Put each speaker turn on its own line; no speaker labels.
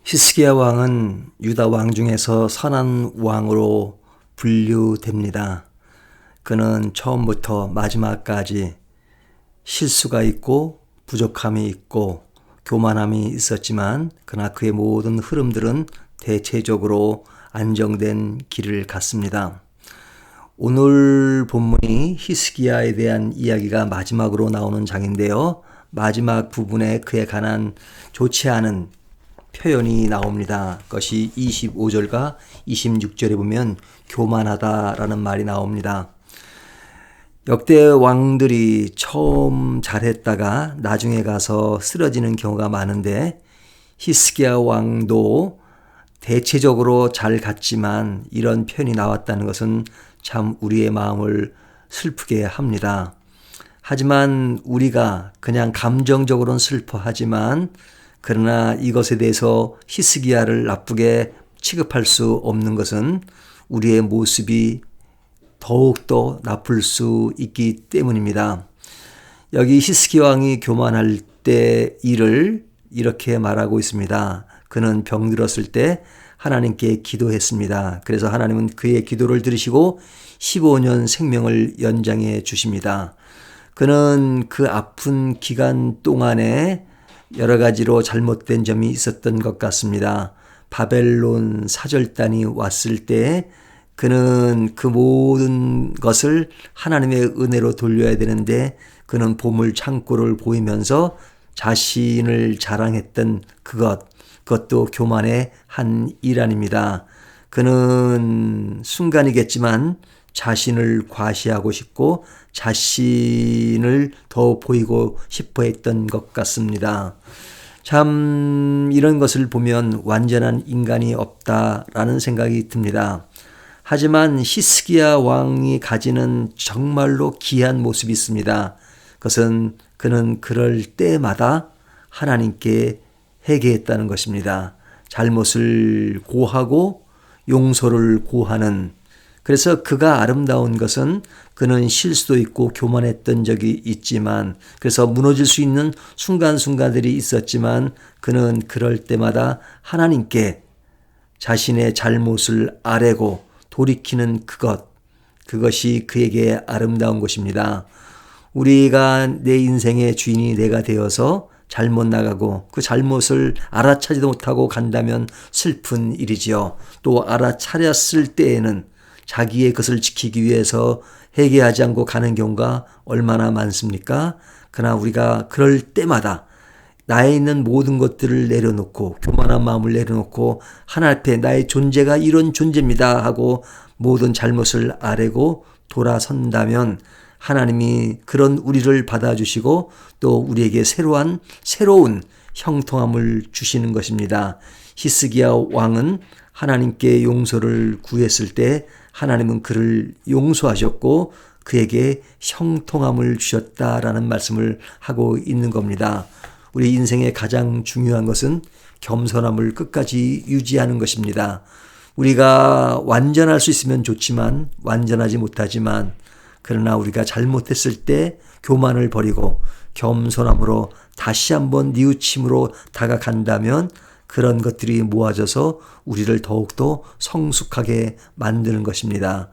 히스기야 왕은 유다 왕 중에서 선한 왕으로 분류됩니다. 그는 처음부터 마지막까지 실수가 있고 부족함이 있고 교만함이 있었지만 그러나 그의 모든 흐름들은 대체적으로 안정된 길을 갔습니다. 오늘 본문이 히스기야에 대한 이야기가 마지막으로 나오는 장인데요. 마지막 부분에 그에 관한 좋지 않은 표현이 나옵니다. 그것이 25절과 26절에 보면 교만하다라는 말이 나옵니다. 역대 왕들이 처음 잘했다가 나중에 가서 쓰러지는 경우가 많은데 히스기야 왕도 대체적으로 잘 갔지만 이런 표현이 나왔다는 것은 참 우리의 마음을 슬프게 합니다. 하지만 우리가 그냥 감정적으로는 슬퍼하지만 그러나 이것에 대해서 히스기야를 나쁘게 취급할 수 없는 것은 우리의 모습이 더욱더 나쁠 수 있기 때문입니다. 여기 히스기야 왕이 교만할 때 일을 이렇게 말하고 있습니다. 그는 병들었을 때 하나님께 기도했습니다. 그래서 하나님은 그의 기도를 들으시고 15년 생명을 연장해 주십니다. 그는 그 아픈 기간 동안에 여러 가지로 잘못된 점이 있었던 것 같습니다. 바벨론 사절단이 왔을 때 그는 그 모든 것을 하나님의 은혜로 돌려야 되는데 그는 보물 창고를 보이면서 자신을 자랑했던 그것도 교만의 한 일환입니다. 그는 순간이겠지만 자신을 과시하고 싶고 자신을 더 보이고 싶어 했던 것 같습니다. 참 이런 것을 보면 완전한 인간이 없다라는 생각이 듭니다. 하지만 히스기야 왕이 가지는 정말로 귀한 모습이 있습니다. 그것은 그는 그럴 때마다 하나님께 회개했다는 것입니다. 잘못을 고하고 용서를 고하는, 그래서 그가 아름다운 것은 그는 실수도 있고 교만했던 적이 있지만 그래서 무너질 수 있는 순간순간들이 있었지만 그는 그럴 때마다 하나님께 자신의 잘못을 아뢰고 돌이키는 그것이 그에게 아름다운 것입니다. 우리가 내 인생의 주인이 내가 되어서 잘못 나가고 그 잘못을 알아차지도 못하고 간다면 슬픈 일이지요. 또 알아차렸을 때에는 자기의 것을 지키기 위해서 회개하지 않고 가는 경우가 얼마나 많습니까? 그러나 우리가 그럴 때마다 나에 있는 모든 것들을 내려놓고 교만한 마음을 내려놓고 하나님 앞에 나의 존재가 이런 존재입니다 하고 모든 잘못을 아뢰고 돌아선다면 하나님이 그런 우리를 받아주시고 또 우리에게 새로운 형통함을 주시는 것입니다. 히스기야 왕은 하나님께 용서를 구했을 때 하나님은 그를 용서하셨고 그에게 형통함을 주셨다라는 말씀을 하고 있는 겁니다. 우리 인생의 가장 중요한 것은 겸손함을 끝까지 유지하는 것입니다. 우리가 완전할 수 있으면 좋지만 완전하지 못하지만 그러나 우리가 잘못했을 때 교만을 버리고 겸손함으로 다시 한번 뉘우침으로 다가간다면 그런 것들이 모아져서 우리를 더욱더 성숙하게 만드는 것입니다.